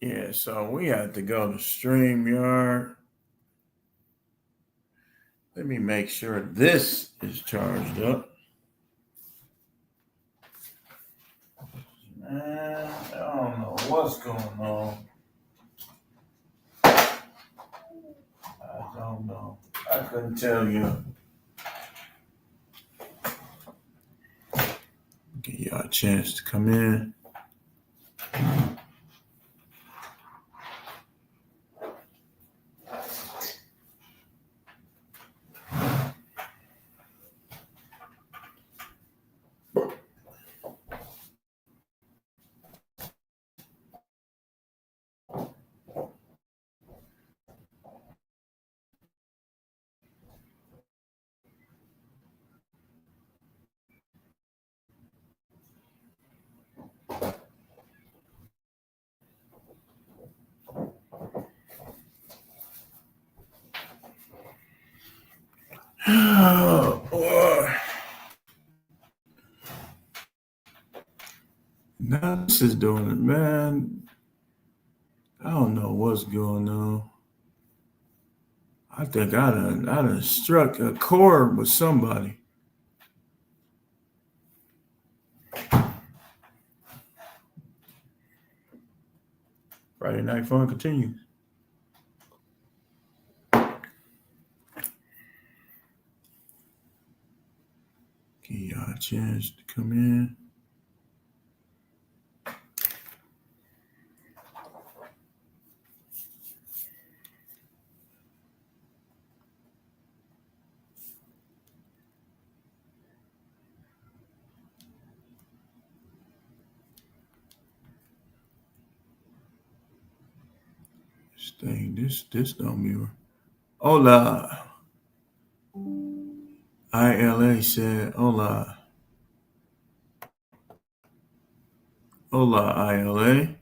Yeah, so we had to go to StreamYard. Let me make sure this is charged up. Man, I don't know what's going on. I don't know. I couldn't tell you. Give y'all a chance to come in. Oh, boy. Now this is doing it, man. I don't know what's going on. I think I done struck a chord with somebody. Friday Night Fun continues. Give y'all a chance to come in. This don't be right. Hola. ILA said hola. Hola, ILA.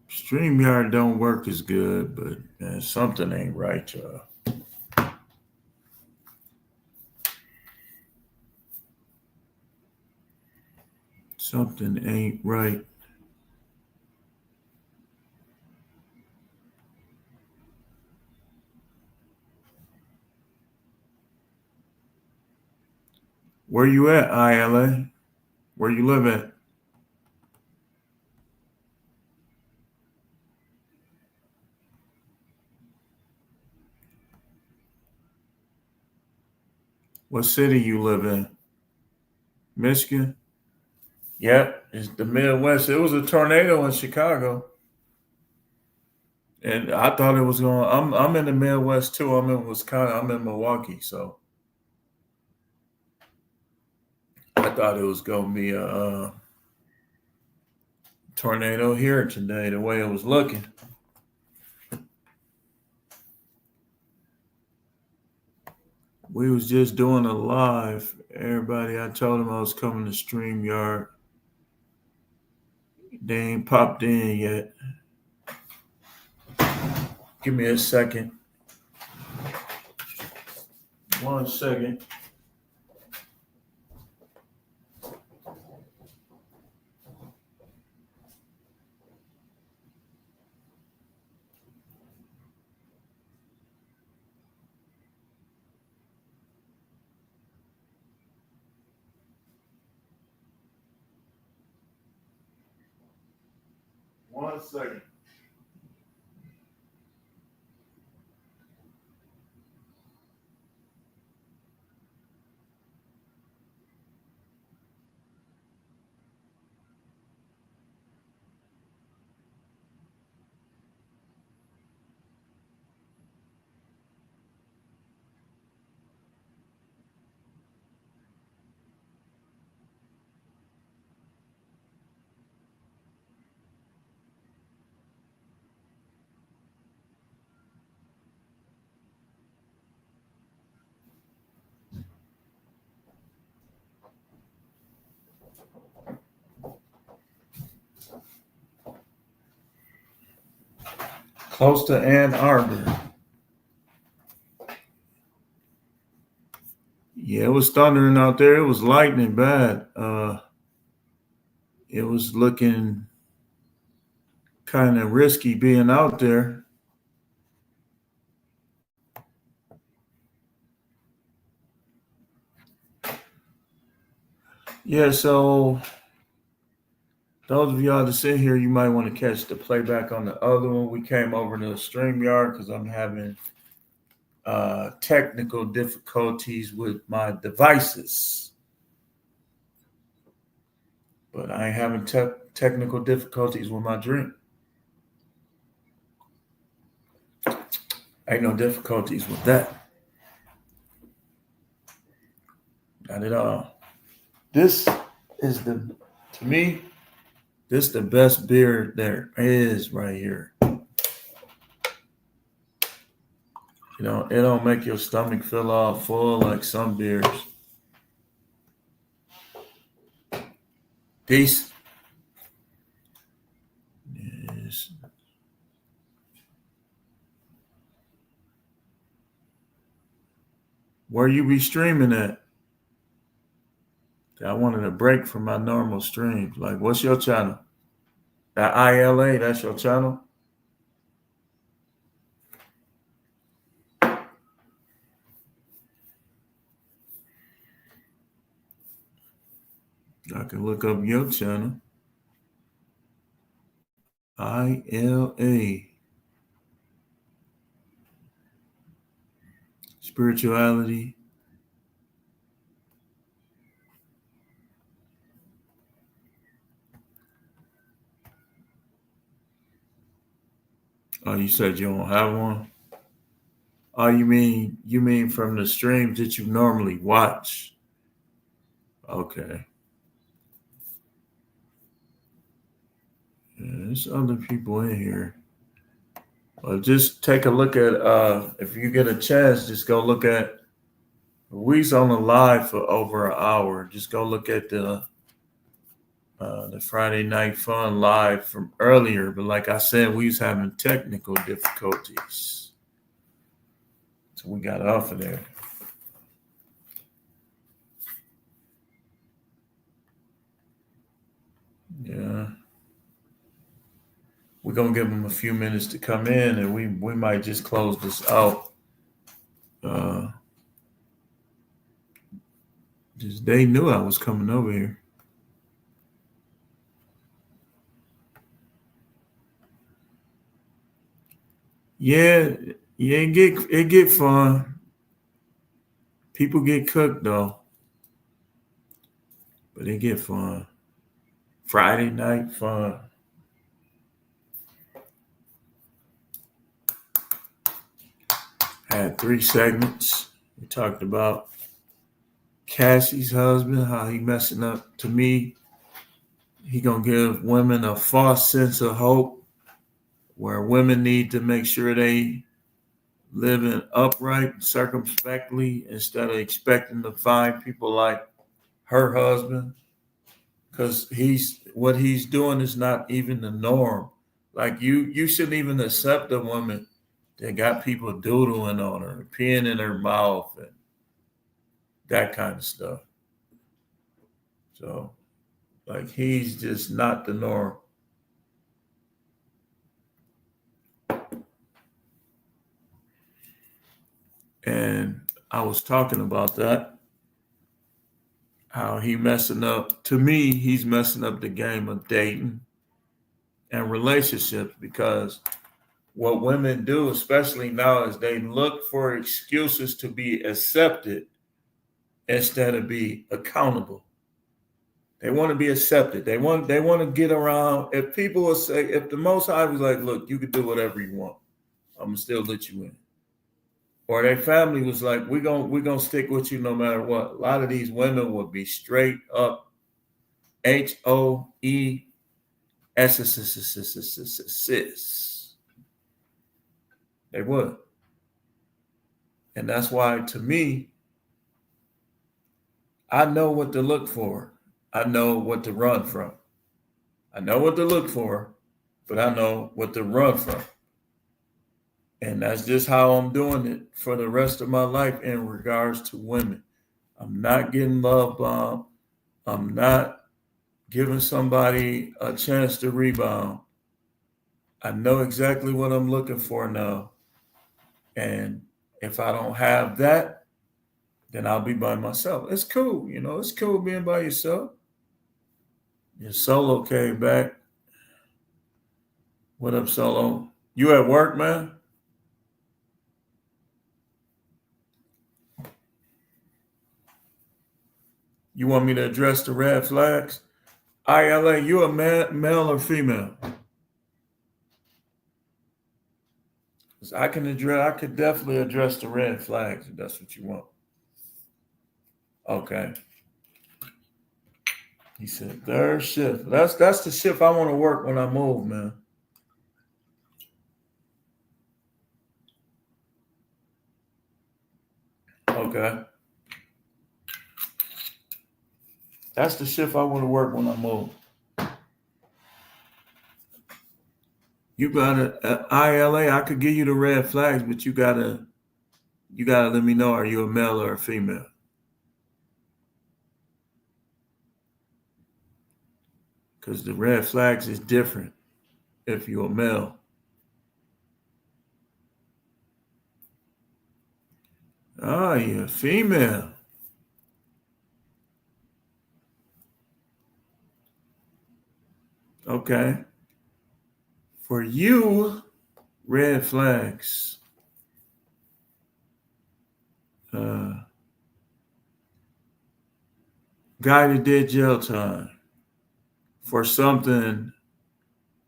StreamYard don't work as good, but something ain't right, y'all. Something ain't right. Where you at, ILA? Where you live at? What city you live in? Michigan? Yep, it's the Midwest. It was a tornado in Chicago. And I thought it was going. I'm in the Midwest too. I'm in Wisconsin. I'm in Milwaukee, so I thought it was going to be a tornado here today. The way it was looking. We was just doing a live. Everybody, I told them I was coming to StreamYard. They ain't popped in yet. Give me a second. 1 second. One second. Close to Ann Arbor. Yeah. Yeah, it was thundering out there. It was lightning bad. It was looking kind of risky being out there. Yeah, so those of y'all that sit here, you might want to catch the playback on the other one. We came over to StreamYard because I'm having technical difficulties with my devices. But I ain't having technical difficulties with my drink. Ain't no difficulties with that. Not at all. This is to me, this is the best beer there is right here. You know, it don't make your stomach feel all full like some beers. Peace. Yes. Where you be streaming at? I wanted a break from my normal streams. Like, what's your channel? That ILA, that's your channel? I can look up your channel. ILA. Spirituality. Oh, you said you don't have one? Oh, you mean from the streams that you normally watch? Okay. Yeah, there's other people in here. Well, just take a look at if you get a chance, just go look at we's on the live for over an hour. Just go look at the Friday Night Fun live from earlier. But like I said, we was having technical difficulties. So we got off of there. Yeah. We're going to give them a few minutes to come in and we might just close this out. Just they knew I was coming over here. Yeah, it get fun. People get cooked though. But it get fun. Friday night fun. Had 3 segments. We talked about Cassie's husband, how he messing up. To me, he gonna give women a false sense of hope, where women need to make sure they living upright, circumspectly, instead of expecting to find people like her husband, because what he's doing is not even the norm. Like you shouldn't even accept a woman that got people doodling on her, peeing in her mouth, and that kind of stuff. So, like, he's just not the norm. And I was talking about that, how he messing up. To me, he's messing up the game of dating and relationships, because what women do, especially now, is they look for excuses to be accepted instead of be accountable. They want to be accepted. They want to get around. If people will say, if the Most High was like, look, you can do whatever you want, I'm gonna still let you in. Or their family was like, we're gonna stick with you no matter what. A lot of these women would be straight up HOESS. They would. And that's why, to me, I know what to look for. I know what to run from. I know what to look for, but I know what to run from. And that's just how I'm doing it for the rest of my life in regards to women. I'm not getting love bombed. I'm not giving somebody a chance to rebound. I know exactly what I'm looking for now. And if I don't have that, then I'll be by myself. It's cool, it's cool being by yourself. Your solo came back. What up, solo? You at work, man? You want me to address the red flags? ILA, you a male or female? 'Cause I could definitely address the red flags if that's what you want. Okay. He said third shift. That's the shift I want to work when I move, man. Okay. That's the shift I want to work when I move. You gotta ILA. I could give you the red flags, but you gotta let me know, are you a male or a female? Because the red flags is different if you're a male. Oh, you're a female. Okay. For you, red flags. Uh, Guy that did jail time for something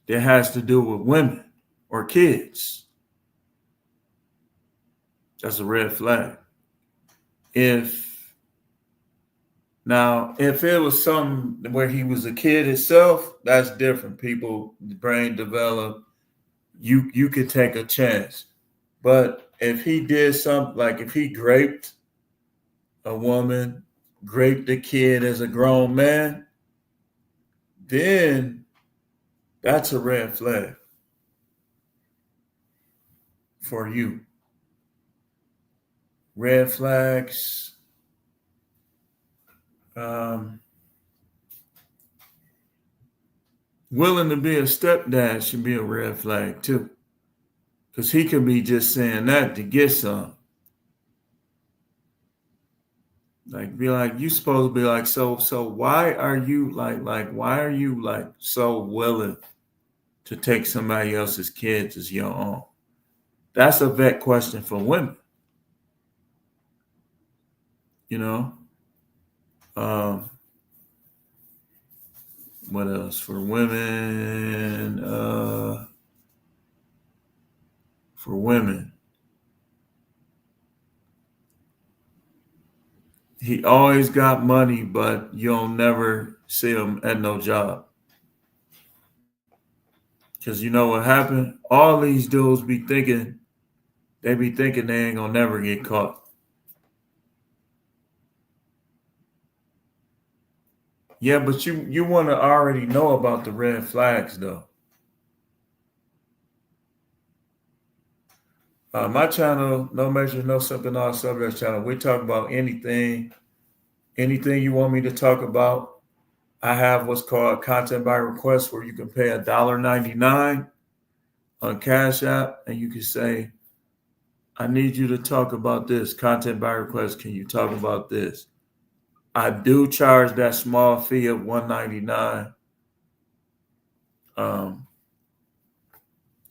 that has to do with women or kids. That's a red flag. If if it was something where he was a kid himself, that's different. People, the brain develop. You could take a chance. But if he did something like if he raped a woman, raped a kid as a grown man, then that's a red flag for you. Red flags. Um, Willing to be a stepdad should be a red flag too. Because he could be just saying that to get some. Like be like, you supposed to be like, so why are you why are you like so willing to take somebody else's kids as your own? That's a vet question for women, you know? Um, what else? For women, for women. He always got money, but you'll never see him at no job. Cause you know what happened? All these dudes be thinking they ain't gonna never get caught. Yeah, but you want to already know about the red flags though. My channel, No Measure, No Something, All Subjects channel. We talk about anything you want me to talk about. I have what's called content by request, where you can pay $1.99 on Cash App, and you can say, "I need you to talk about this." Content by request. Can you talk about this? I do charge that small fee of $1.99. Um,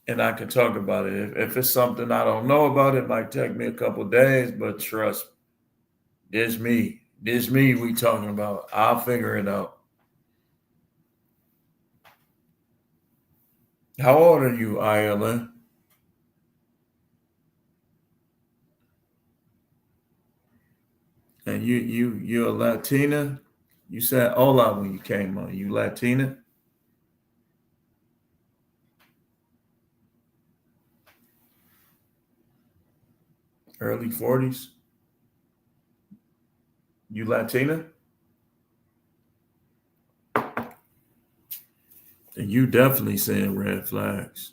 and I can talk about it. If it's something I don't know about, it might take me a couple days, but trust me, there's me. There's me we talking about. I'll figure it out. How old are you, Ireland? And you're a Latina? You said hola when you came on. You Latina? Early 40s? You Latina? And you definitely saying red flags.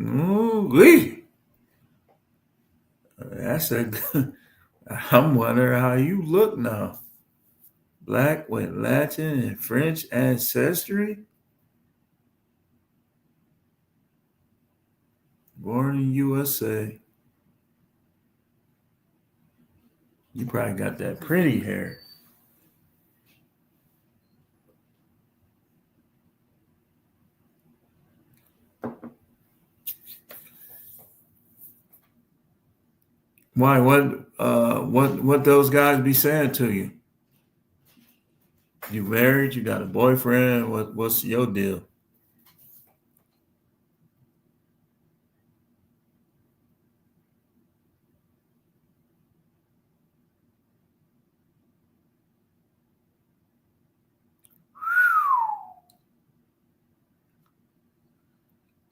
Ooh-wee. That's a good. I'm wondering how you look now. Black with Latin and French ancestry? Born in USA. You probably got that pretty hair. Why? What those guys be saying to you? You married? You got a boyfriend? What's your deal?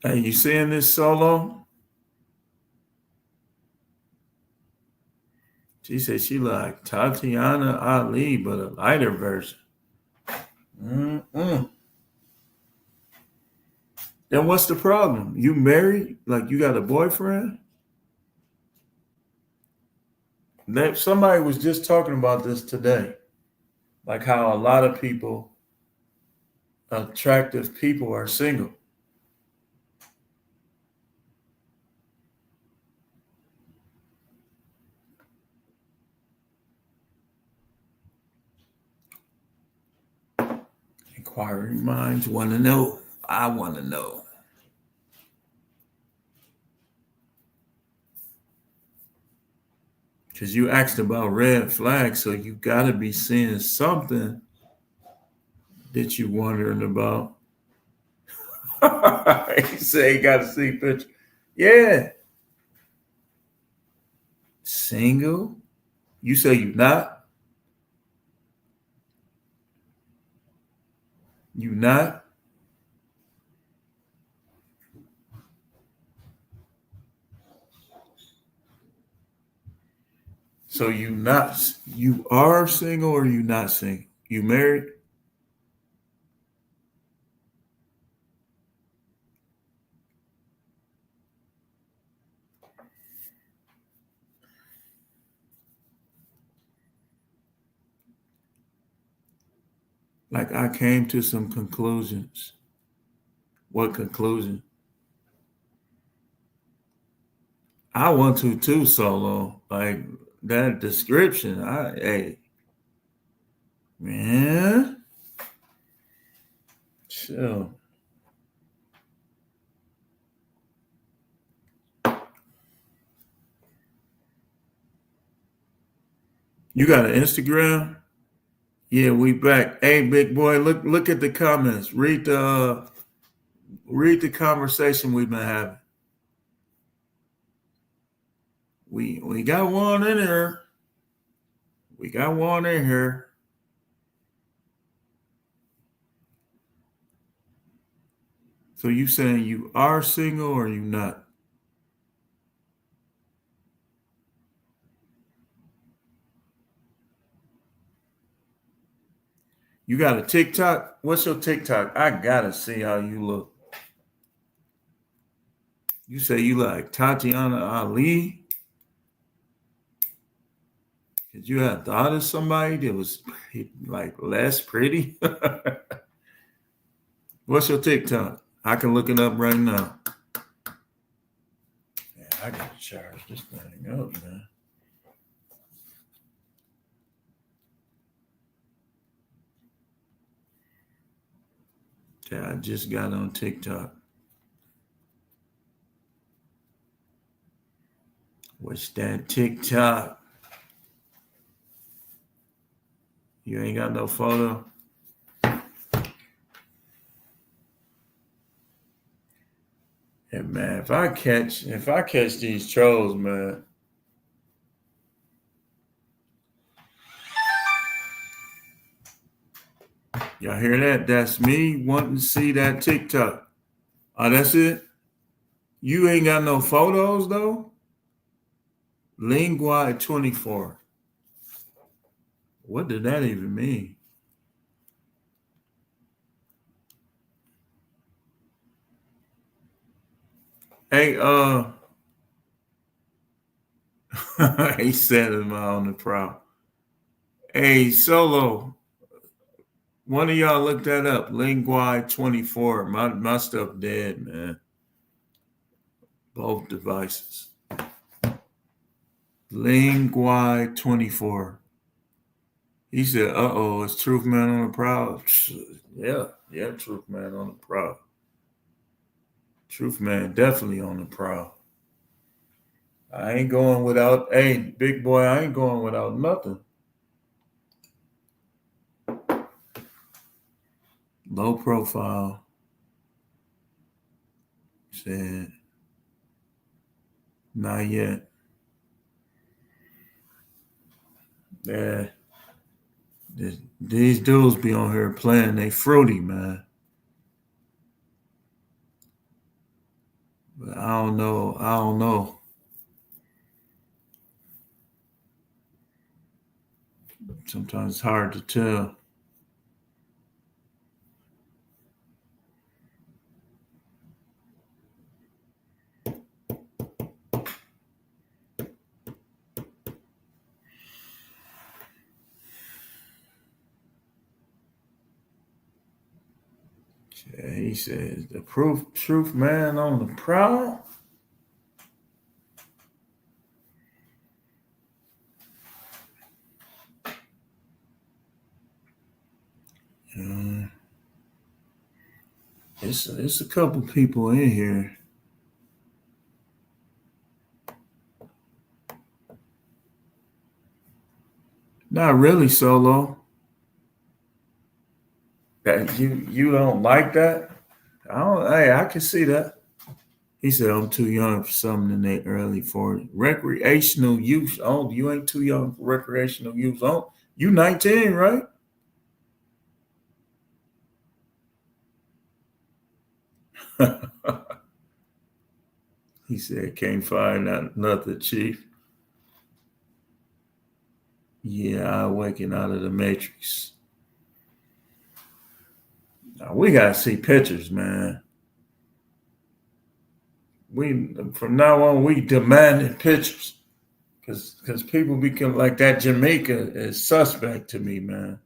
Hey, you seeing this solo? She said she like Tatiana Ali, but a lighter version. Mm-mm. Then what's the problem? You married? Like you got a boyfriend? Somebody was just talking about this today. Like how a lot of people, attractive people, are single. Inquiring minds want to know. I want to know. Because you asked about red flags, so you got to be seeing something that you wondering about. He said he got to see picture. Yeah. Single? You say you not? You not? So you are single or you not single? You married? Like I came to some conclusions. What conclusion? I want to too, solo. Like that description. Hey, man, chill. You got an Instagram? Yeah, we back. Hey, big boy, look at the comments. Read the conversation we've been having. We got one in here. We got one in here. So you saying you are single or you not? You got a TikTok? What's your TikTok? I gotta see how you look. You say you like Tatiana Ali? Did you have thought of somebody that was like less pretty? What's your TikTok? I can look it up right now. Yeah, I gotta charge this thing up, man. Yeah, I just got on TikTok. What's that TikTok? You ain't got no photo? Yeah, man, if I catch these trolls, man. Y'all hear that? That's me wanting to see that TikTok. Oh, that's it? You ain't got no photos though? Lingua 24. What did that even mean? Hey, he said him on the prowl. Hey, Solo, one of y'all look that up. Linguai 24. My stuff dead, man. Both devices. Linguai 24. He said, "Uh-oh, is Truth Man on the prowl?" Yeah, Truth Man on the prowl. Truth Man definitely on the prowl. I ain't going without, hey, big boy, I ain't going without nothing. Low profile. Said, not yet. Yeah. These dudes be on here playing, they fruity, man. But I don't know. Sometimes it's hard to tell. Yeah, he says the truth man on the prowl. It's a couple people in here. Not really, Solo. That you don't like that? I can see that. He said I'm too young for something in their early 40s. Recreational use. Oh, you ain't too young for recreational use. Oh, you 19, right? He said can't find nothing, Chief. Yeah, I waking out of the matrix. Now, we gotta see pictures, man. We from now on we demanding pictures. Cause people become like that Jamaica is suspect to me, man.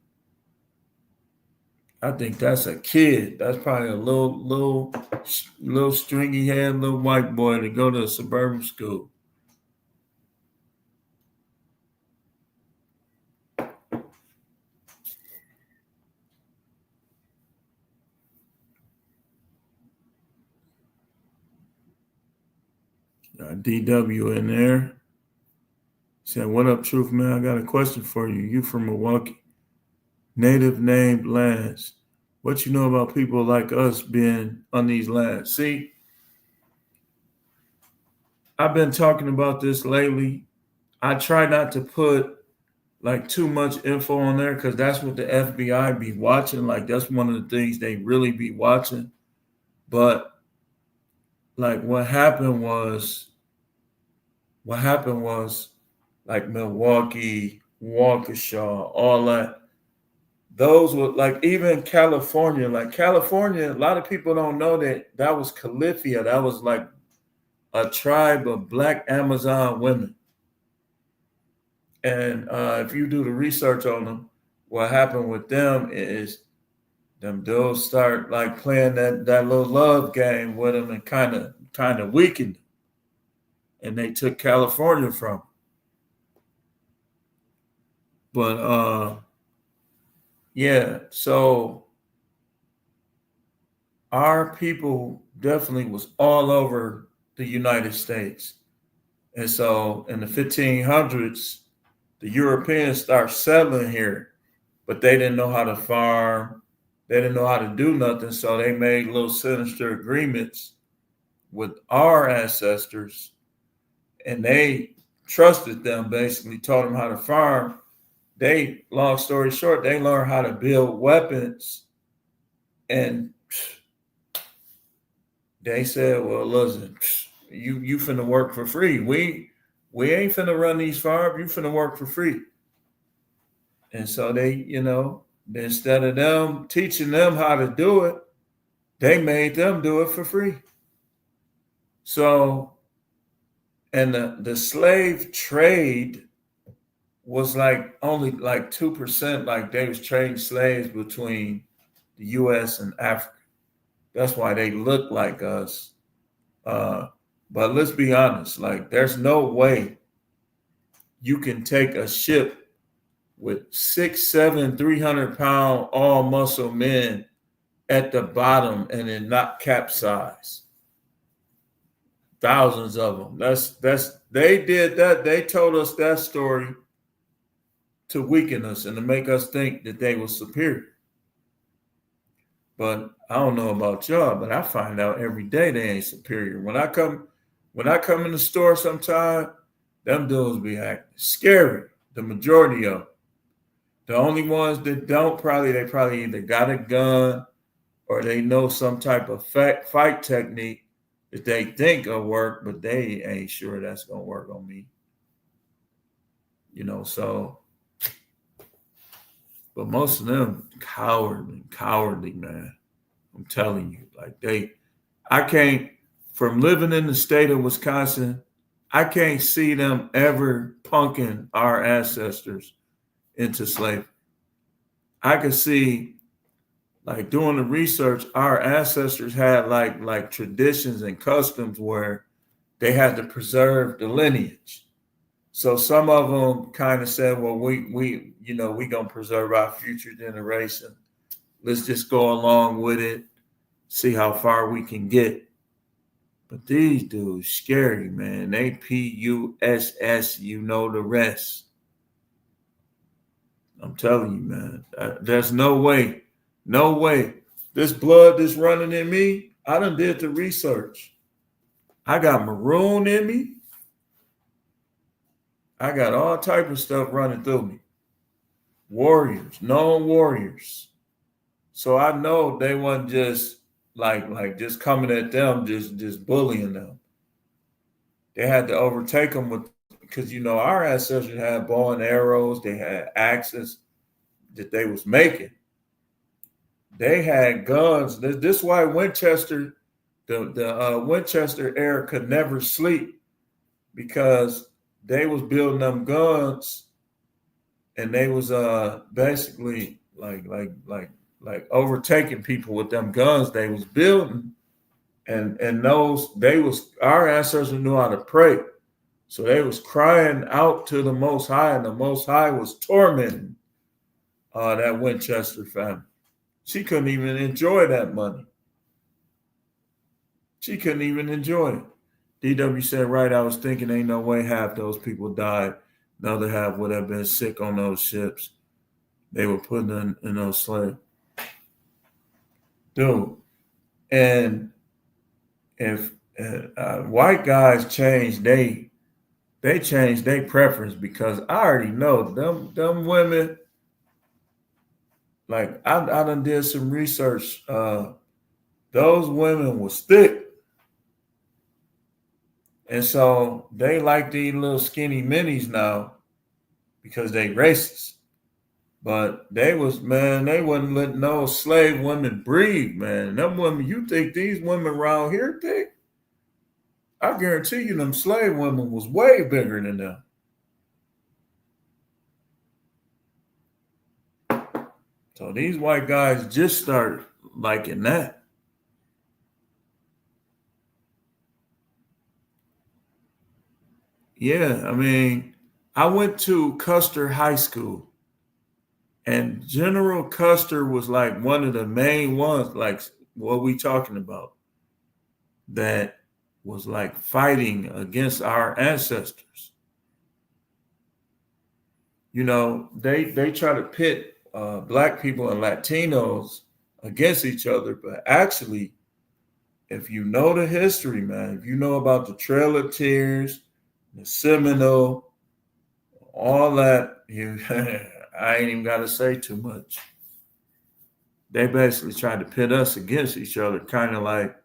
I think that's a kid. That's probably a little stringy haired little white boy to go to a suburban school. DW in there. Said, "What up, Truth Man? I got a question for you. You from Milwaukee, native named lands. What you know about people like us being on these lands?" See, I've been talking about this lately. I try not to put like too much info on there because that's what the FBI be watching. Like that's one of the things they really be watching. But like what happened was like Milwaukee, Waukesha, all that. Those were like even California. Like California, a lot of people don't know that was Califia. That was like a tribe of Black Amazon women. And if you do the research on them, what happened with them is them dudes start like playing that little love game with them and kind of weakened them. And they took California from them. But yeah, so our people definitely was all over the United States. And so in the 1500s, the Europeans start settling here, but they didn't know how to farm. They didn't know how to do nothing. So they made little sinister agreements with our ancestors and they trusted them, basically taught them how to farm. Long story short, they learned how to build weapons and they said, well, listen, you finna work for free. We ain't finna run these farms. You finna work for free. And so instead of them teaching them how to do it, they made them do it for free. So, and the slave trade was like only like 2%, like they was trading slaves between the US and Africa. That's why they look like us. Uh, but let's be honest, like there's no way you can take a ship with 6, 7, 300 pound all muscle men at the bottom and then not capsize. Thousands of them. That's they did that. They told us that story to weaken us and to make us think that they were superior. But I don't know about y'all, but I find out every day they ain't superior. When I come in the store sometime, them dudes be acting scary. The majority of them. The only ones that don't they probably either got a gun or they know some type of fight technique that they think will work, but they ain't sure that's gonna work on me. So but most of them cowardly, man. I'm telling you, like I can't, from living in the state of Wisconsin, I can't see them ever punking our ancestors into slavery. I can see, like doing the research, our ancestors had like traditions and customs where they had to preserve the lineage. So some of them kind of said, well, we gonna preserve our future generation. Let's just go along with it, see how far we can get. But these dudes scary, man. They PUSS, you know the rest. I'm telling you, man. There's no way, no way. This blood that's running in me, I done did the research. I got maroon in me. I got all type of stuff running through me. Warriors, known warriors. So I know they wasn't just like just coming at them, just bullying them. They had to overtake them because our ancestors had bow and arrows, they had axes that they was making. They had guns. This is why Winchester, the Winchester era could never sleep, because they was building them guns, and they was basically like overtaking people with them guns they was building, and our ancestors knew how to pray, so they was crying out to the Most High, and the Most High was tormenting that Winchester family. She couldn't even enjoy that money. She couldn't even enjoy it. DW said, right, I was thinking ain't no way half those people died. The other half would have been sick on those ships they were putting in those slaves. Dude, and if white guys change, they change their preference, because I already know them women. Like I done did some research. Those women was thick, and so they like these little skinny minis now because they racist. But they wouldn't let no slave women breathe, man. Them women, you think these women around here thick? I guarantee you them slave women was way bigger than them. So these white guys just started liking that. Yeah, I mean, I went to Custer High School, and General Custer was like one of the main ones, like what we talking about, that was like fighting against our ancestors. They try to pit black people and Latinos against each other, but actually, if you know the history, man, if you know about the Trail of Tears, the Seminole, all that, I ain't even got to say too much. They basically tried to pit us against each other, kind of like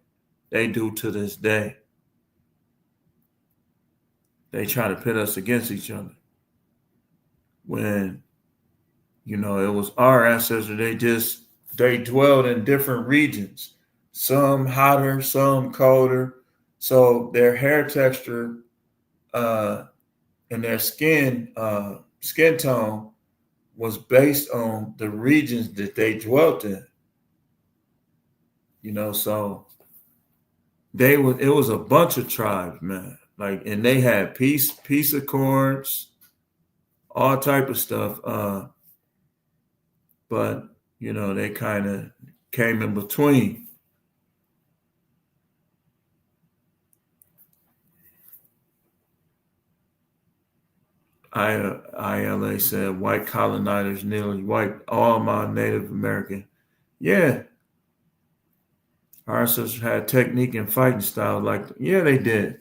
they do to this day. They try to pit us against each other. When, it was our ancestors, they dwelled in different regions, some hotter, some colder. So their hair texture and their skin tone was based on the regions that they dwelt in. So it was a bunch of tribes, man. Like, and they had peace accords, all type of stuff. But they kind of came in between. ILA said white colonizers nearly wiped all my Native American. Yeah, our ancestors had technique and fighting style. Yeah, they did.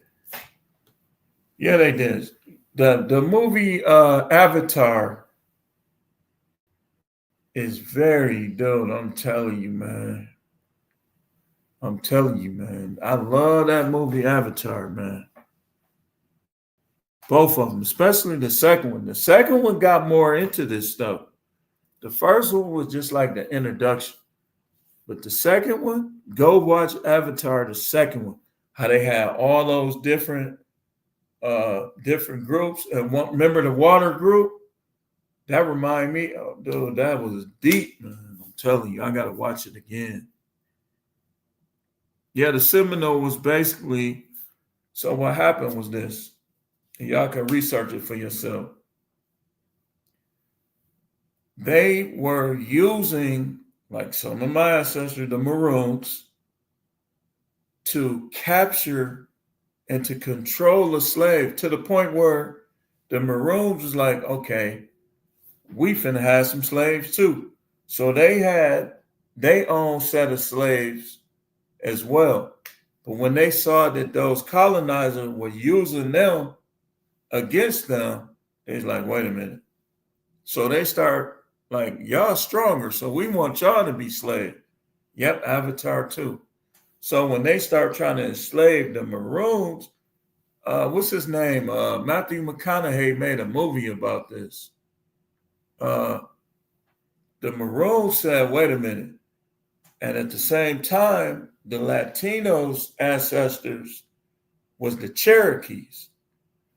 Yeah, they did. The movie Avatar is very dope. I'm telling you, man. I love that movie Avatar, man. Both of them, especially the second one. The second one got more into this stuff. The first one was just like the introduction. But the second one, go watch Avatar, the second one. How they had all those different groups. And remember the water group? That reminded me, dude, that was deep, man. I'm telling you, I gotta watch it again. Yeah, the Seminole was basically, so what happened was this. And y'all can research it for yourself. They were using, like some of my ancestors, the Maroons, to capture and to control a slave to the point where the Maroons was like, okay, we finna have some slaves too. So they had their own set of slaves as well. But when they saw that those colonizers were using them against them, they was like, wait a minute. So they start like, y'all stronger, so we want y'all to be slaves. Yep, Avatar too. So when they start trying to enslave the Maroons, what's his name? Matthew McConaughey made a movie about this. The Maroons said, wait a minute. And at the same time, the Latinos' ancestors was the Cherokees.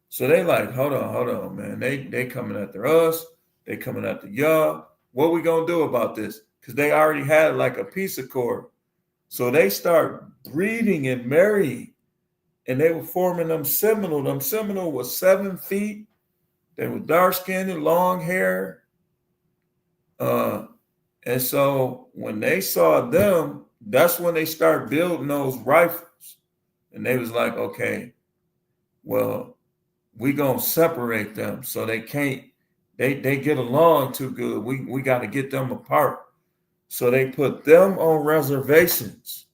So they like, hold on, man. They coming after us. They coming after y'all. What we gonna do about this? Because they already had like a peace accord. So they start breeding and marrying. And they were forming them Seminole. Them Seminole was 7 feet. They were dark skinned and long hair. And so when they saw them, that's when they start building those rifles. And they was like, okay, well, we gonna separate them so they can't, they get along too good. We got to get them apart. So they put them on reservations.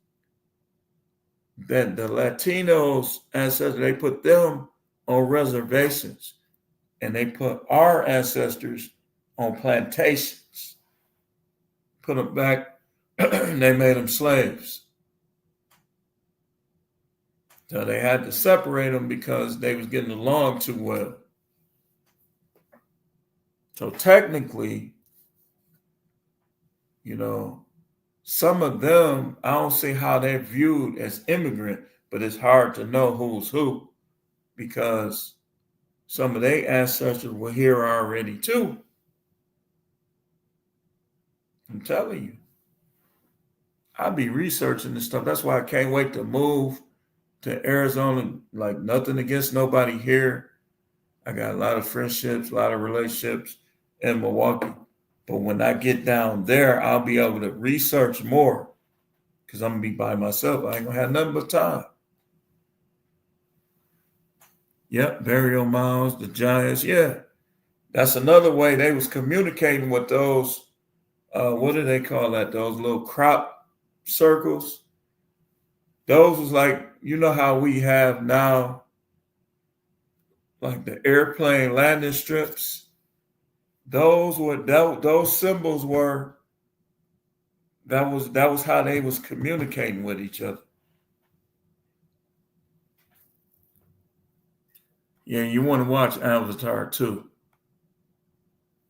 Then the Latinos ancestors, they put them on reservations, and they put our ancestors on plantations. Put them back. They made them slaves. So they had to separate them because they was getting along too well. So technically, some of them, I don't see how they're viewed as immigrant, but it's hard to know who's who because some of their ancestors were here already too. I'm telling you. I'll be researching this stuff. That's why I can't wait to move to Arizona. Like, nothing against nobody here. I got a lot of friendships, a lot of relationships in Milwaukee. But when I get down there, I'll be able to research more because I'm going to be by myself. I ain't going to have nothing but time. Yep, burial mounds, the giants. Yeah, that's another way they was communicating with those, what do they call that? Those little crop circles. Those was like, you know how we have now, like the airplane landing strips. Those symbols were, that was how they was communicating with each other. Yeah, you want to watch Avatar 2.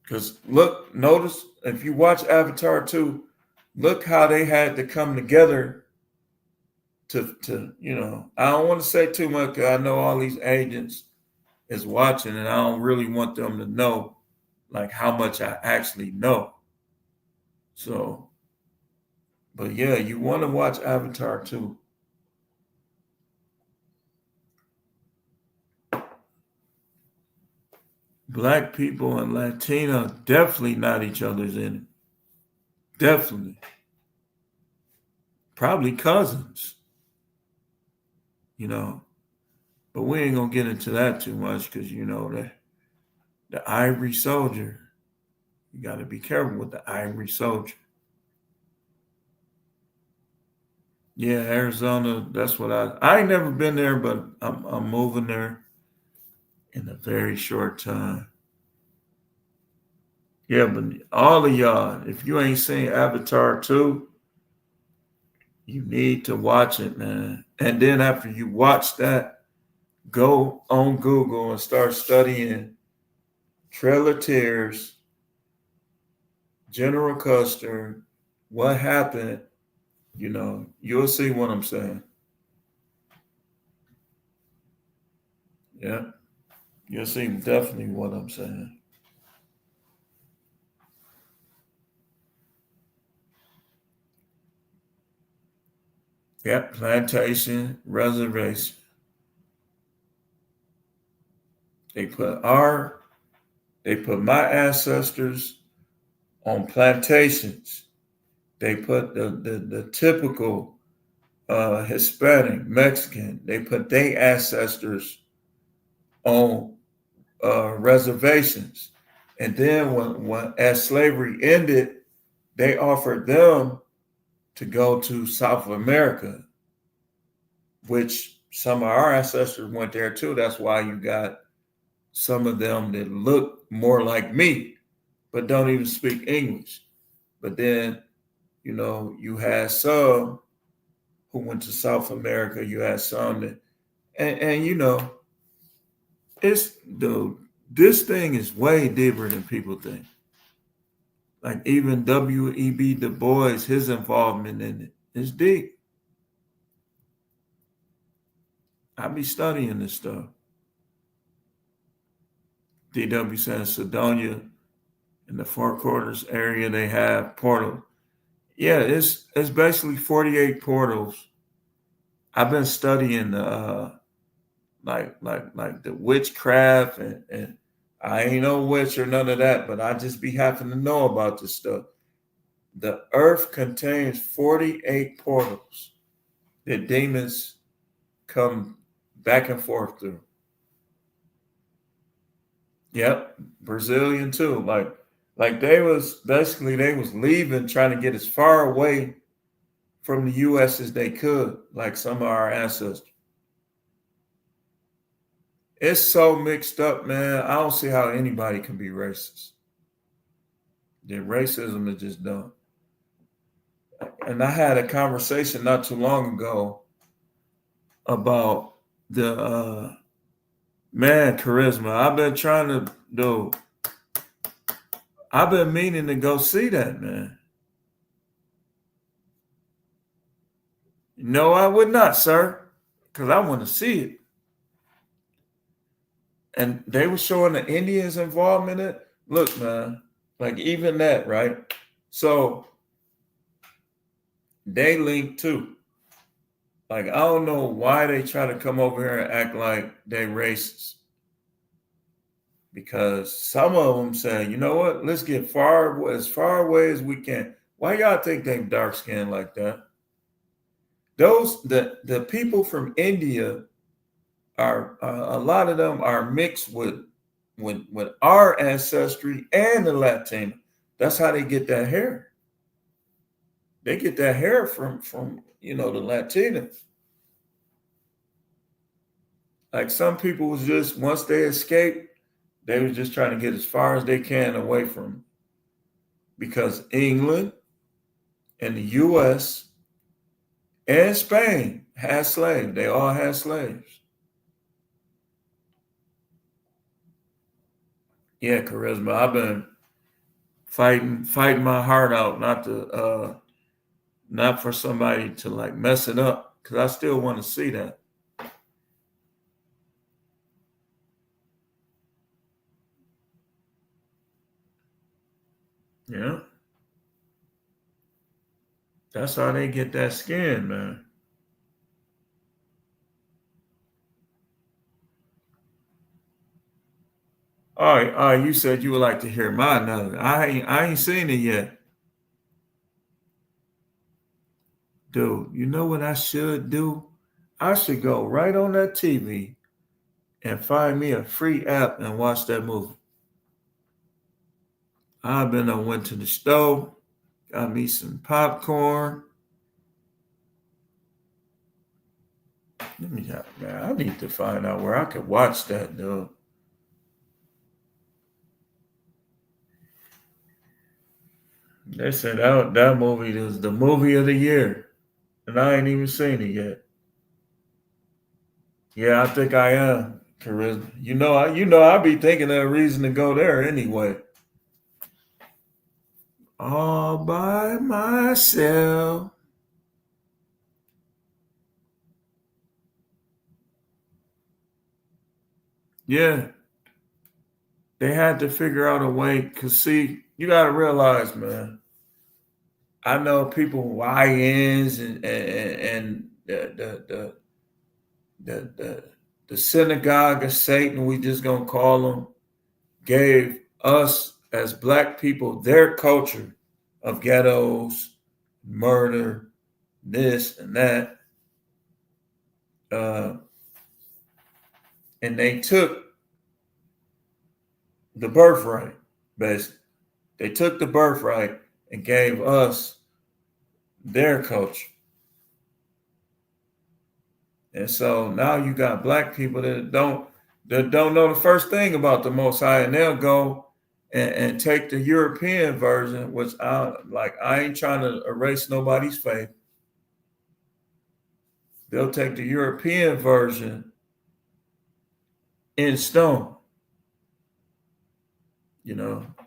Because notice, if you watch Avatar 2, look how they had to come together I don't want to say too much because I know all these agents is watching, and I don't really want them to know like how much I actually know. So, but yeah, you want to watch Avatar too. Black people and Latina definitely not each other's in it. Definitely. Probably cousins, you know. But we ain't gonna get into that too much because the Ivory Soldier. You got to be careful with the Ivory Soldier. Yeah, Arizona. That's what I ain't never been there, but I'm moving there in a very short time. Yeah, but all of y'all, if you ain't seen Avatar 2, you need to watch it, man. And then after you watch that, go on Google and start studying Trail of Tears, General Custer, what happened. You'll see what I'm saying. Yeah, you'll see definitely what I'm saying. Yep, plantation, reservation. They put our, they put my ancestors on plantations. They put the typical Hispanic, Mexican, they put their ancestors on reservations. And then as slavery ended, they offered them to go to South America, which some of our ancestors went there too. That's why you got some of them that look more like me, but don't even speak English. But then, you had some who went to South America. You had some that, and it's the this thing is way deeper than people think. Like even W.E.B. Du Bois, his involvement in it is deep. I be studying this stuff. D.W. says Sedonia in the Four Quarters area, they have portals. Yeah, it's basically 48 portals. I've been studying like the witchcraft and I ain't no witch or none of that, but I just be having to know about this stuff. The earth contains 48 portals that demons come back and forth through. Yep, Brazilian too. Like they was leaving, trying to get as far away from the U.S. as they could, like some of our ancestors. It's so mixed up, man. I don't see how anybody can be racist. The racism is just dumb. And I had a conversation not too long ago about the man charisma. Do. I've been meaning to go see that, man. No, I would not, sir, because I want to see it. And they were showing the Indians' involvement in it. Look, man, like even that, right? So they link too. Like I don't know why they try to come over here and act like they racist. Because some of them say, you know what, let's get as far away as we can. Why y'all think they dark skinned like that? The people from India are a lot of them are mixed with our ancestry and the Latino. That's how they get that hair. They get that hair from the Latinos. Like some people was just once they escaped, they was just trying to get as far as they can away from it. Because England and the U.S. and Spain had slaves. They all had slaves. Yeah, charisma. I've been fighting my heart out not for somebody to like mess it up. because I still want to see that. Yeah. That's how they get that skin, man. All right. You said you would like to hear my analogy. I ain't seen it yet, dude. You know what I should do? I should go right on that TV and find me a free app and watch that movie. I went to the store, got me some popcorn. Man, I need to find out where I could watch that, dude. They said that movie is the movie of the year, and I ain't even seen it yet. Yeah, I think I am, Charisma. I be thinking of a reason to go there anyway. All by myself. Yeah, they had to figure out a way. Cause see, you got to realize, man. I know people YNs and the synagogue of Satan. We just gonna call them, gave us as black people their culture of ghettos, murder, this and that. Uh, and they took the birthright, basically. They took the birthright and gave us their culture. And so now you got black people that don't know the first thing about the Most High, and they'll go and take the European version, which I ain't trying to erase nobody's faith. They'll take the European version in stone.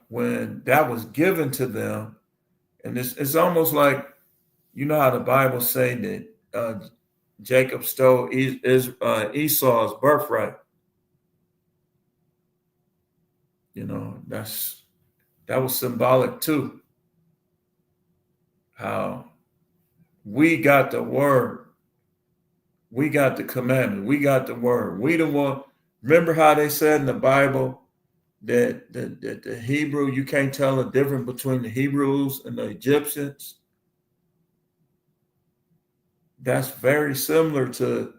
When that was given to them, and it's almost like, how the Bible say that Jacob stole Esau's birthright. That was symbolic too. How we got the word, we got the commandment, we got the word. We the one. Remember how they said in the Bible that the Hebrew, you can't tell the difference between the Hebrews and the Egyptians? That's very similar to,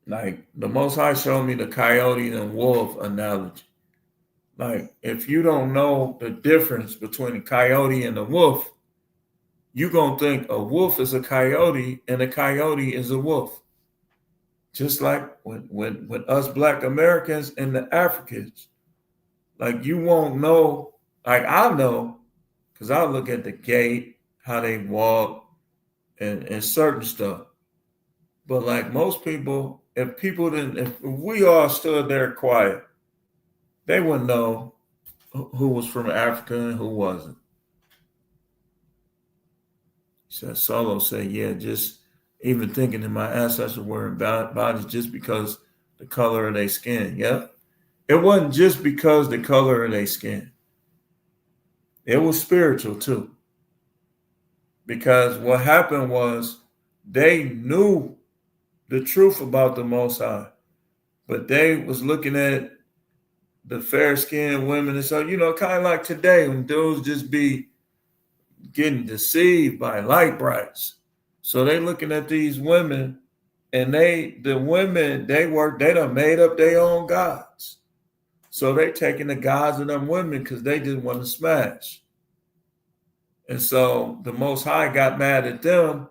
like, the Most High showed me the coyote and wolf analogy. Like, if you don't know the difference between a coyote and a wolf, you're going to think a wolf is a coyote and a coyote is a wolf. Just like when us Black Americans and the Africans, like, you won't know, like, I know, because I look at the gait, how they walk, and certain stuff. But like most people, if we all stood there quiet, they wouldn't know who was from Africa and who wasn't. So Solo said, yeah, just even thinking that my ancestors were in bodies just because the color of their skin. Yeah. It wasn't just because the color of their skin. It was spiritual too. Because what happened was they knew the truth about the Most High, but they was looking at the fair-skinned women. And so, kind of like today when dudes just be getting deceived by light brights. So they looking at these women, and they done made up their own gods. So they taking the gods of them women because they just want to smash. And so the Most High got mad at them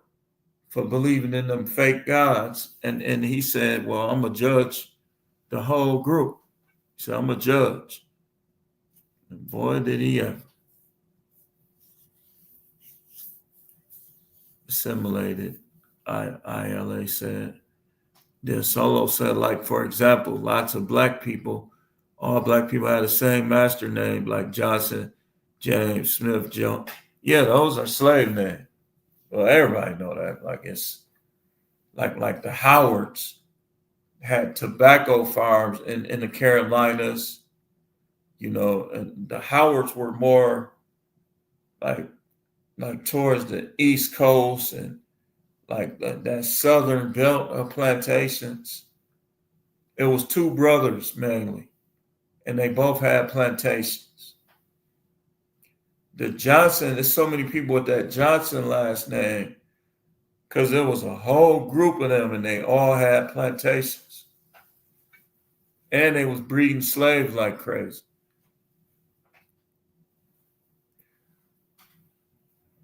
for believing in them fake gods. And he said, well, I'm going to judge the whole group. He said, I'm a judge. And boy, did he ever. Assimilated, ILA said. The Solo said, like, for example, lots of black people, all black people had the same master name, like Johnson, James, Smith, Jones. Yeah, those are slave names. Well, everybody know that. Like it's like the Howards had tobacco farms in the Carolinas, and the Howards were more like towards the East Coast and like that southern belt of plantations. It was two brothers mainly, and they both had plantations. The Johnson, there's so many people with that Johnson last name because there was a whole group of them and they all had plantations. And they was breeding slaves like crazy.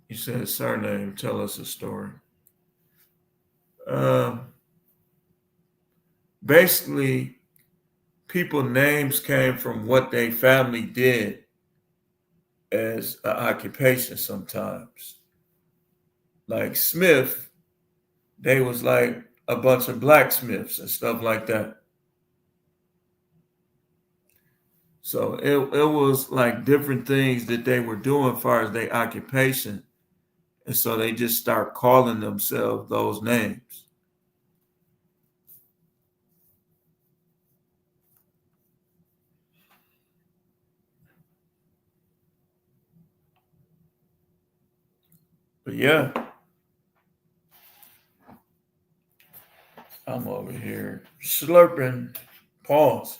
You said surname, tell us a story. Basically, people names came from what their family did as an occupation sometimes. Like Smith, they was like a bunch of blacksmiths and stuff like that. So it was like different things that they were doing as far as their occupation. And so they just start calling themselves those names. But yeah, I'm over here slurping. Pause.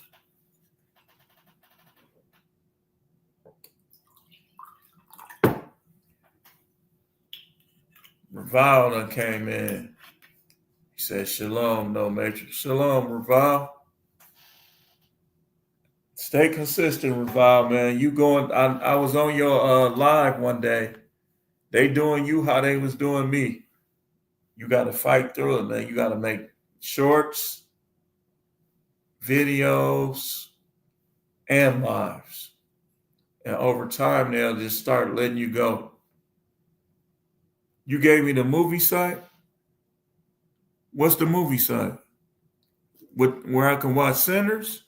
Raval came in. He said, Shalom, no matrix. Shalom, Raval. Stay consistent, Raval, man. You going, I was on your live one day. They doing you how they was doing me. You got to fight through it, man. You got to make shorts, videos, and lives. And over time, they'll just start letting you go. You gave me the movie site? What's the movie site? Where I can watch Sinners?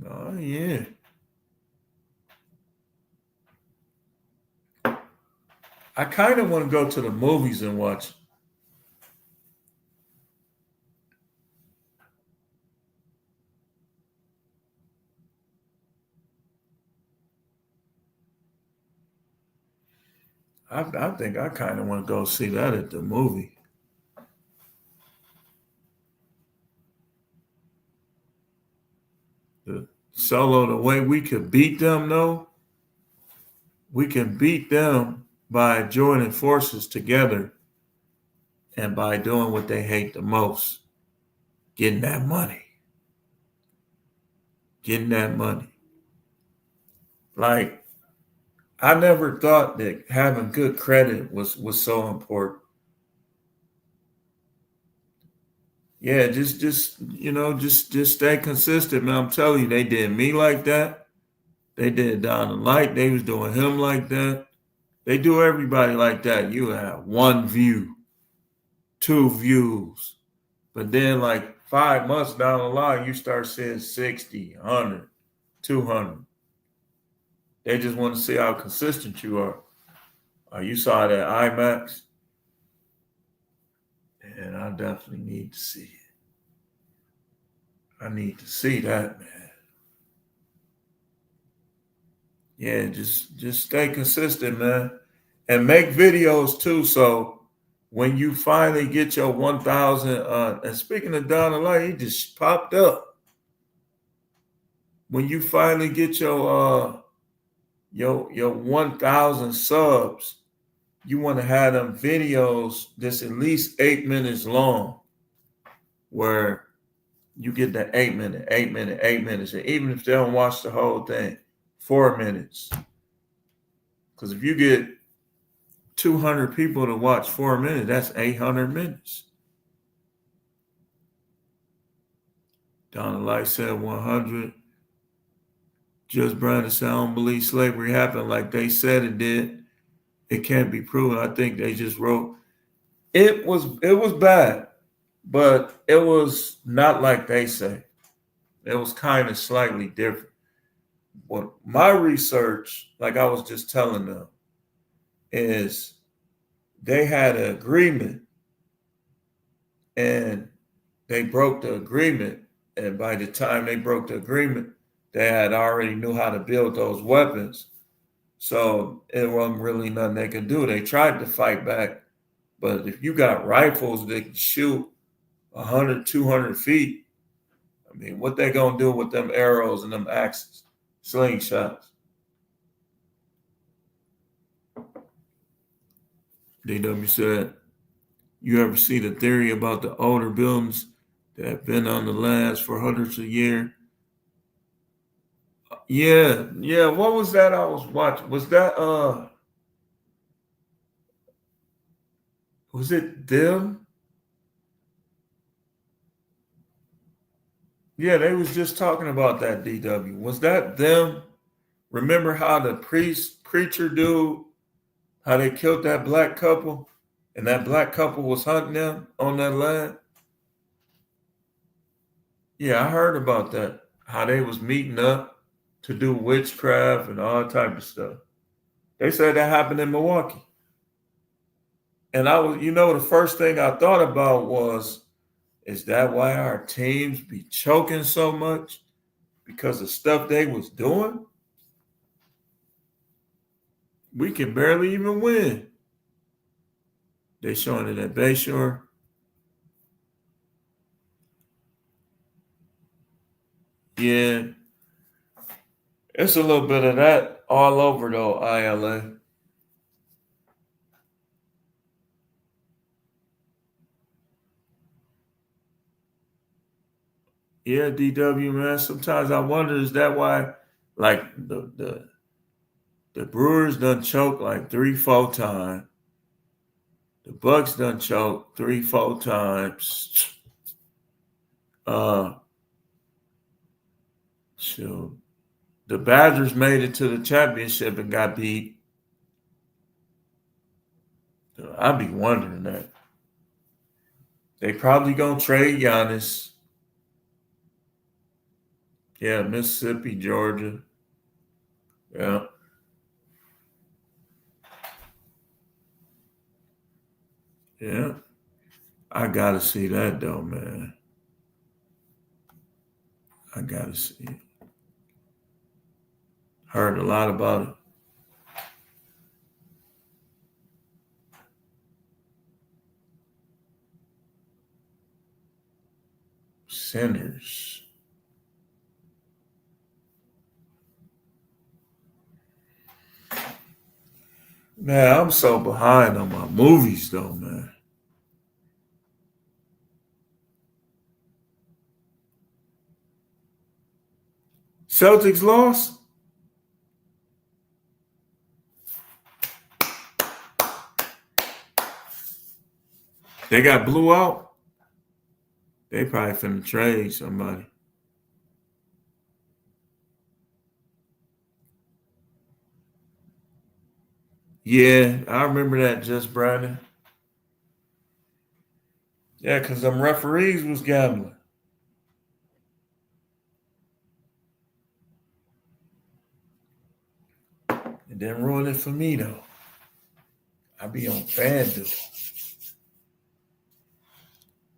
Oh, yeah. I kind of want to go to the movies and watch it. I think I kind of want to go see that at the movie. The Solo, the way we could beat them, though, we can beat them by joining forces together and by doing what they hate the most, getting that money. Getting that money. Like, I never thought that having good credit was so important. Yeah, just stay consistent, man. I'm telling you, they did me like that. They did Don the Light. They was doing him like that. They do everybody like that. You have one view, two views, but then like 5 months down the line, you start seeing 60, 100, 200. They just want to see how consistent you are. You saw that IMAX, and I definitely need to see it. I need to see that, man. Yeah, just stay consistent, man, and make videos too. So when you finally get your 1,000, and speaking of Don Light, he just popped up. When you finally get your 1,000 subs, you want to have them videos that's at least 8 minutes long, where you get that 8 minute, 8 minute, 8 minutes, and even if they don't watch the whole thing, 4 minutes. Because if you get 200 people to watch 4 minutes, that's 800 minutes. Donna Light said 100. Judge Brandon said, I don't believe slavery happened like they said it did. It can't be proven. I think they just wrote. It was bad, but it was not like they say. It was kind of slightly different. What my research, like I was just telling them, is they had an agreement and they broke the agreement. And by the time they broke the agreement, they had already knew how to build those weapons. So it wasn't really nothing they could do. They tried to fight back, but if you got rifles that can shoot 100, 200 feet, I mean, what they gonna do with them arrows and them axes, slingshots? DW said, you ever see the theory about the older buildings that have been on the lands for hundreds of years? Yeah, yeah. What was that I was watching? Was it them? Yeah, they was just talking about that, DW. Was that them? Remember how the preacher dude, how they killed that black couple, and that black couple was hunting them on that land? Yeah, I heard about that. How they was meeting up to do witchcraft and all type of stuff. They said that happened in Milwaukee. And I was, the first thing I thought about was, is that why our teams be choking so much? Because of stuff they was doing? We can barely even win. They showing it at Bayshore. Yeah, it's a little bit of that all over though, ILA. Yeah, DW man. Sometimes I wonder, is that why like the Brewers done choke like 3, 4 times. The Bucks done choked 3, 4 times. Uh shoot. The Badgers made it to the championship and got beat. I'd be wondering that. They probably gonna trade Giannis. Yeah, Mississippi, Georgia. Yeah, yeah. I gotta see that though, man. I gotta see it. Heard a lot about it. Sinners. Man, I'm so behind on my movies though, man. Celtics lost? They got blew out? They probably finna trade somebody. Yeah, I remember that, just Brandon. Yeah, because them referees was gambling. It didn't ruin it for me though. I be on FanDuel.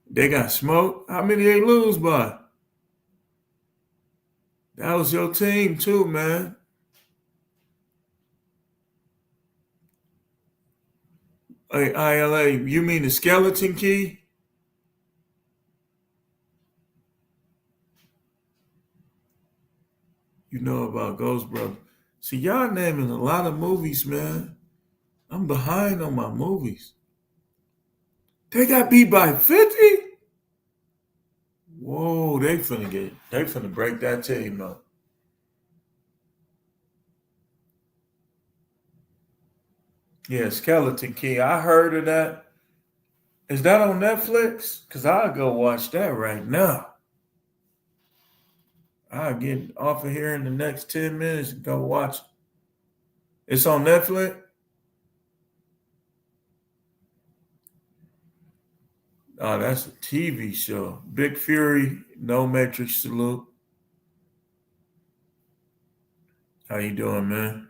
They got smoked. How many they lose by? That was your team too, man. Hey, ILA, you mean the skeleton key? You know about Ghost Brother. See, y'all naming a lot of movies, man. I'm behind on my movies. They got beat by 50? Whoa, they finna break that team up. Yeah, Skeleton Key. I heard of that. Is that on Netflix? Cause I'll go watch that right now. I'll get off of here in the next 10 minutes and go watch it. It's on Netflix? Oh, that's a TV show. Big Fury, No Matrix Salute. How you doing, man?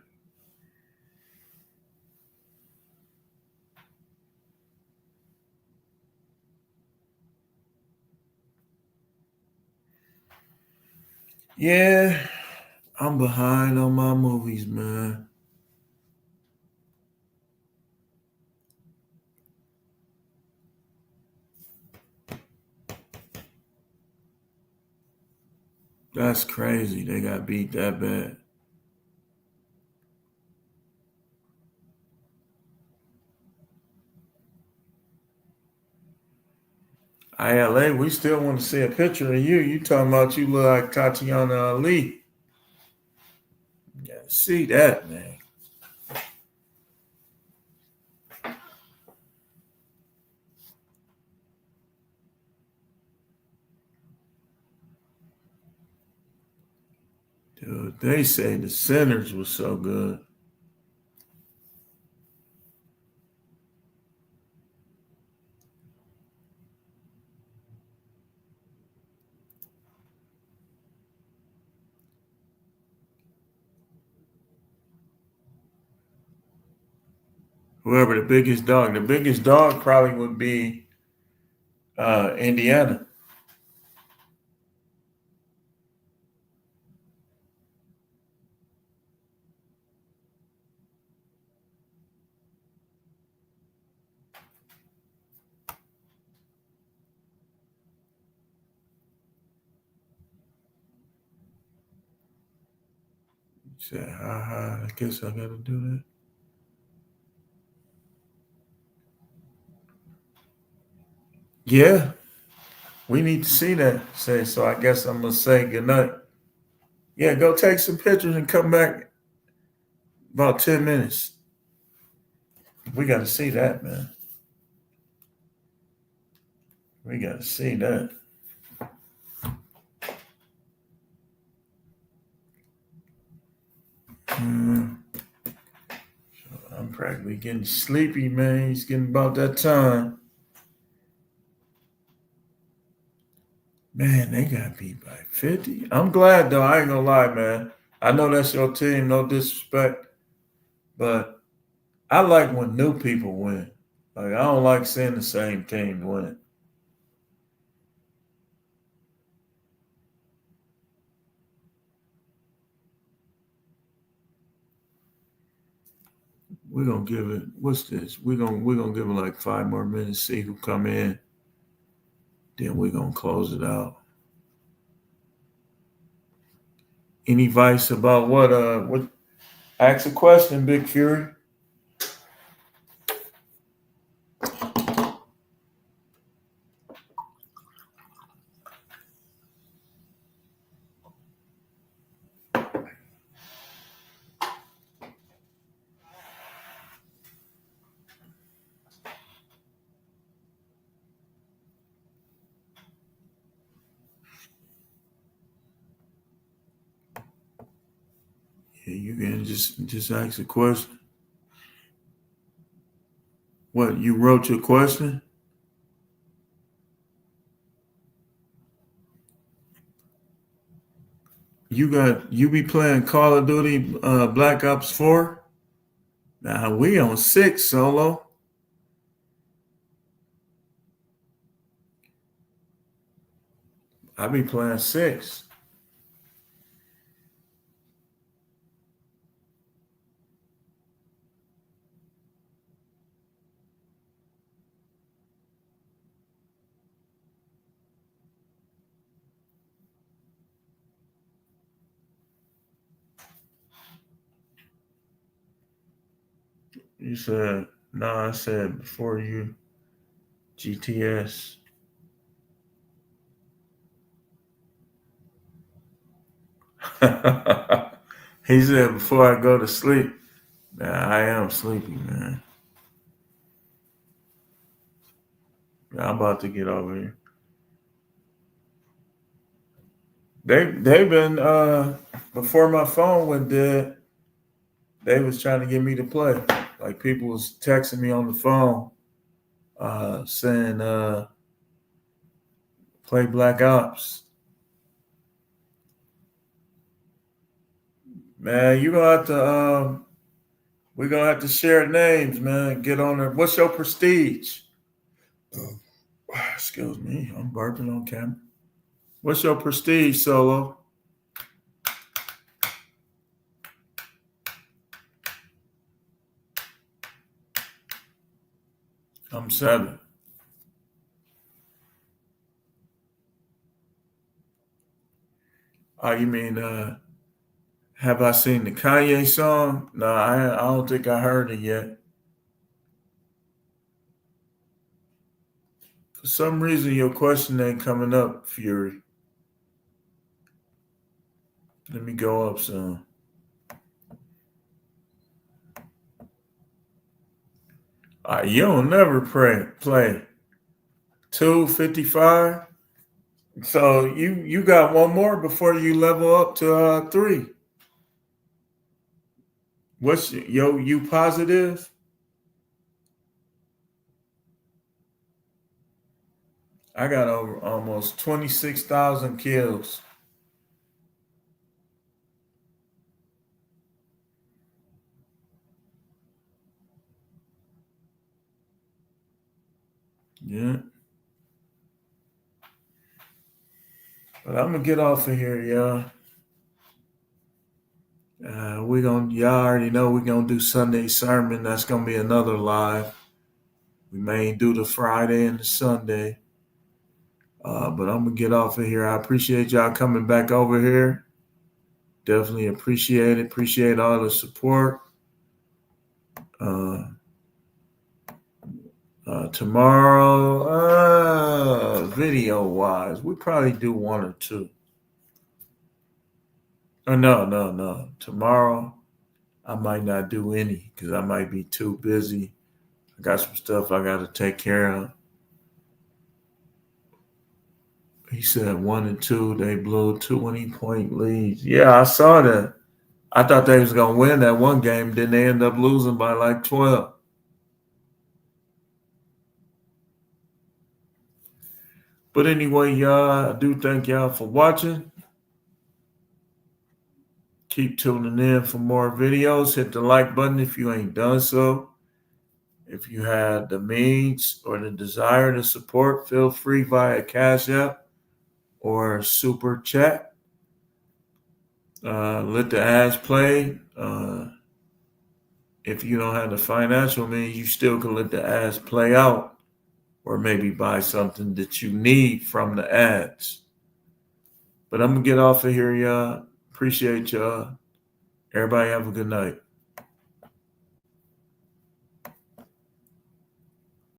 Yeah, I'm behind on my movies, man. That's crazy. They got beat that bad. ILA, we still want to see a picture of you. You talking about you look like Tatiana Ali. Yeah, see that, man. Dude, they say the Sinners was so good. Whoever the biggest dog probably would be Indiana. He said, ha, I guess I got to do that. Yeah, we need to see that. Say, so I guess I'm going to say goodnight. Yeah, go take some pictures and come back about 10 minutes. We got to see that, man. We got to see that. Mm, I'm practically getting sleepy, man. It's getting about that time. Man, they got beat by 50. I'm glad, though. I ain't going to lie, man. I know that's your team, no disrespect, but I like when new people win. Like, I don't like seeing the same team win. We're gonna give it. What's this? We're gonna give it like 5 more minutes. See who come in. Then we're gonna close it out. Any advice about what? What? Ask a question, Big Fury. Yeah, you can just ask a question. What? You wrote your question? You be playing Call of Duty Black Ops 4? Nah, we on 6 solo. I be playing 6. You said no. I said before you GTS. He said before I go to sleep. Man, I am sleepy, man. I'm about to get over here. They've been before my phone went dead. They was trying to get me to play. Like people was texting me on the phone, saying play Black Ops. Man, you gonna have to we're gonna have to share names, man. Get on there. What's your prestige? Excuse me, I'm burping on camera. What's your prestige, Solo? I'm 7. Oh, you mean have I seen the Kanye song? No, I don't think I heard it yet. For some reason, your question ain't coming up, Fury. Let me go up some. You don't never play 255. So you got one more before you level up to 3. What's you positive? I got over almost 26,000 kills. Yeah. But I'm gonna get off of here, y'all. Y'all already know we're gonna do Sunday sermon. That's gonna be another live. We may do the Friday and the Sunday. But I'm gonna get off of here. I appreciate y'all coming back over here. Definitely appreciate it. Appreciate all the support. Tomorrow, video wise, we probably do 1 or 2. Oh, no. Tomorrow, I might not do any because I might be too busy. I got some stuff I got to take care of. He said 1 and 2. They blew 20-point leads. Yeah, I saw that. I thought they was gonna win that one game. Then they end up losing by like 12. But anyway, y'all, I do thank y'all for watching. Keep tuning in for more videos. Hit the like button if you ain't done so. If you have the means or the desire to support, feel free via Cash App or Super Chat. Let the ads play. If you don't have the financial means, you still can let the ads play out or maybe buy something that you need from the ads. But I'm going to get off of here, y'all. Appreciate y'all. Everybody have a good night.